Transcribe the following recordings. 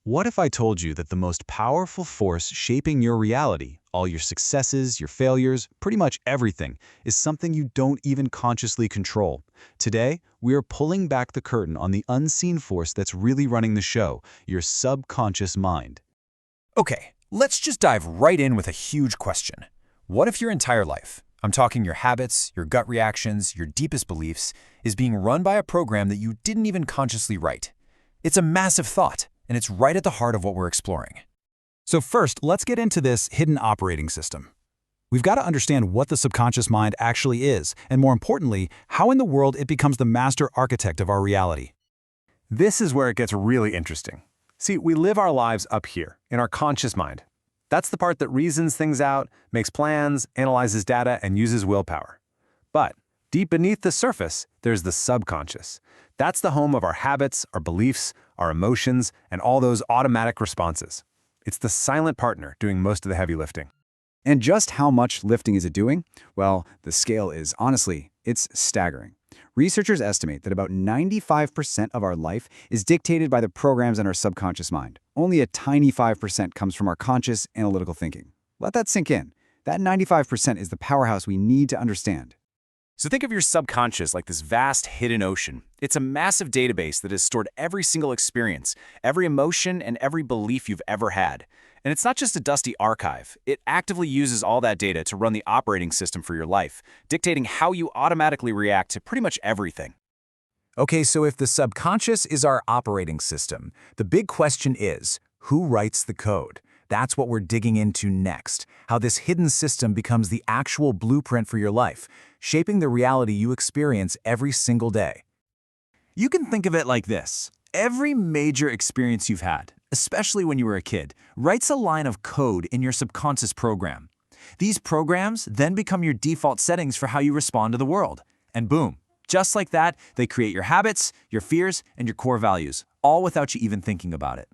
What if I told you that the most powerful force shaping your reality, all your successes, your failures, pretty much everything, is something you don't even consciously control? Today, we are pulling back the curtain on the unseen force that's really running the show, your subconscious mind. Okay, let's just dive right in with a huge question. What if your entire life, I'm talking your habits, your gut reactions, your deepest beliefs, is being run by a program that you didn't even consciously write? It's a massive thought, and it's right at the heart of what we're exploring. So first, let's get into this hidden operating system. We've got to understand what the subconscious mind actually is, and more importantly, how in the world it becomes the master architect of our reality. This is where it gets really interesting. See, we live our lives up here, in our conscious mind. That's the part that reasons things out, makes plans, analyzes data, and uses willpower. But deep beneath the surface, there's the subconscious. That's the home of our habits, our beliefs, our emotions, and all those automatic responses. It's the silent partner doing most of the heavy lifting. And just how much lifting is it doing? Well, the scale is, honestly, it's staggering. Researchers estimate that about 95% of our life is dictated by the programs in our subconscious mind. Only a tiny 5% comes from our conscious, analytical thinking. Let that sink in. That 95% is the powerhouse we need to understand. So think of your subconscious like this vast hidden ocean. It's a massive database that has stored every single experience, every emotion, and every belief you've ever had. And it's not just a dusty archive. It actively uses all that data to run the operating system for your life, dictating how you automatically react to pretty much everything. Okay, so if the subconscious is our operating system, the big question is, who writes the code? That's what we're digging into next, how this hidden system becomes the actual blueprint for your life, shaping the reality you experience every single day. You can think of it like this. Every major experience you've had, especially when you were a kid, writes a line of code in your subconscious program. These programs then become your default settings for how you respond to the world. And boom, just like that, they create your habits, your fears, and your core values, all without you even thinking about it.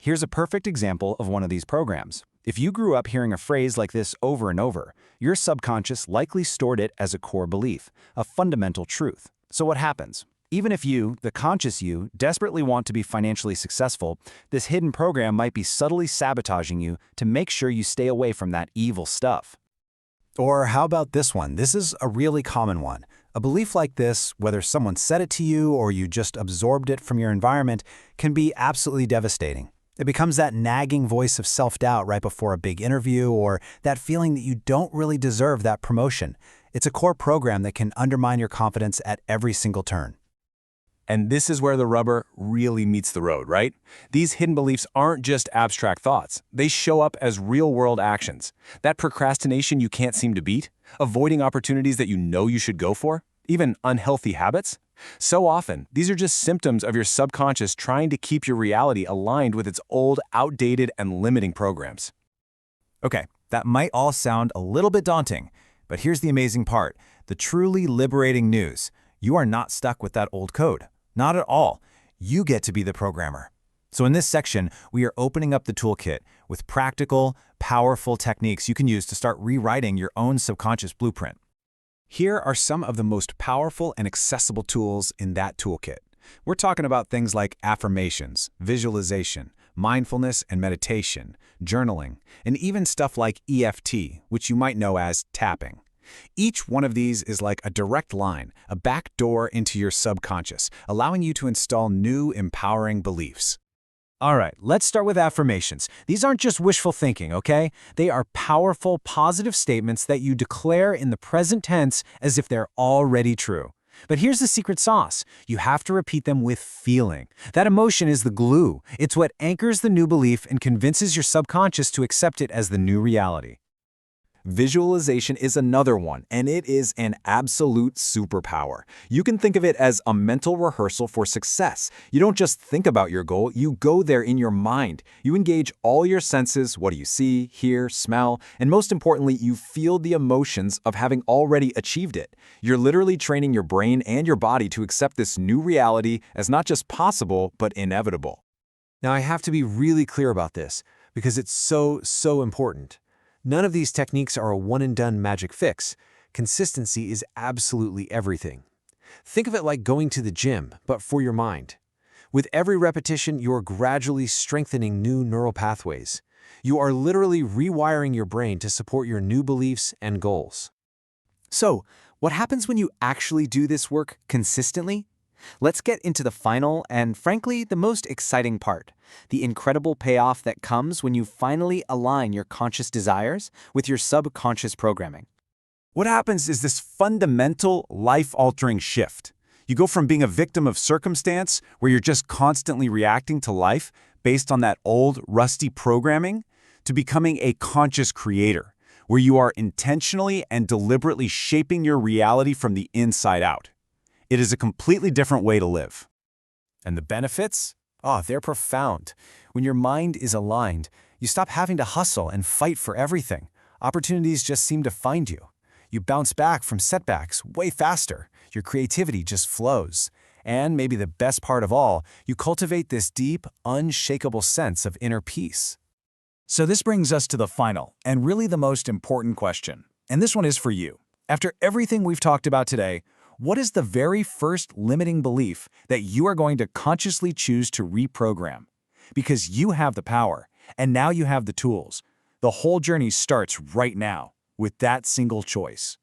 Here's a perfect example of one of these programs. If you grew up hearing a phrase like this over and over, your subconscious likely stored it as a core belief, a fundamental truth. So what happens? Even if you, the conscious you, desperately want to be financially successful, this hidden program might be subtly sabotaging you to make sure you stay away from that evil stuff. Or how about this one? This is a really common one. A belief like this, whether someone said it to you or you just absorbed it from your environment, can be absolutely devastating. It becomes that nagging voice of self-doubt right before a big interview, or that feeling that you don't really deserve that promotion. It's a core program that can undermine your confidence at every single turn. And this is where the rubber really meets the road, right? These hidden beliefs aren't just abstract thoughts. They show up as real-world actions. That procrastination you can't seem to beat, avoiding opportunities that you know you should go for, even unhealthy habits. So often, these are just symptoms of your subconscious trying to keep your reality aligned with its old, outdated, and limiting programs. Okay, that might all sound a little bit daunting, but here's the amazing part, the truly liberating news. You are not stuck with that old code. Not at all. You get to be the programmer. So in this section, we are opening up the toolkit with practical, powerful techniques you can use to start rewriting your own subconscious blueprint. Here are some of the most powerful and accessible tools in that toolkit. We're talking about things like affirmations, visualization, mindfulness and meditation, journaling, and even stuff like EFT, which you might know as tapping. Each one of these is like a direct line, a back door into your subconscious, allowing you to install new, empowering beliefs. All right, let's start with affirmations. These aren't just wishful thinking, okay? They are powerful, positive statements that you declare in the present tense as if they're already true. But here's the secret sauce. You have to repeat them with feeling. That emotion is the glue. It's what anchors the new belief and convinces your subconscious to accept it as the new reality. Visualization is another one, and it is an absolute superpower. You can think of it as a mental rehearsal for success. You don't just think about your goal, you go there in your mind. You engage all your senses, what do you see, hear, smell, and most importantly, you feel the emotions of having already achieved it. You're literally training your brain and your body to accept this new reality as not just possible, but inevitable. Now, I have to be really clear about this, because it's so important. None of these techniques are a one-and-done magic fix. Consistency is absolutely everything. Think of it like going to the gym, but for your mind. With every repetition, you're gradually strengthening new neural pathways. You are literally rewiring your brain to support your new beliefs and goals. So, what happens when you actually do this work consistently? Let's get into the final and, frankly, the most exciting part, the incredible payoff that comes when you finally align your conscious desires with your subconscious programming. What happens is this fundamental, life-altering shift. You go from being a victim of circumstance, where you're just constantly reacting to life based on that old, rusty programming, to becoming a conscious creator, where you are intentionally and deliberately shaping your reality from the inside out. It is a completely different way to live. And the benefits? Oh, they're profound. When your mind is aligned, you stop having to hustle and fight for everything. Opportunities just seem to find you. You bounce back from setbacks way faster. Your creativity just flows. And maybe the best part of all, you cultivate this deep, unshakable sense of inner peace. So this brings us to the final, and really the most important question. And this one is for you. After everything we've talked about today, what is the very first limiting belief that you are going to consciously choose to reprogram? Because you have the power, and now you have the tools. The whole journey starts right now with that single choice.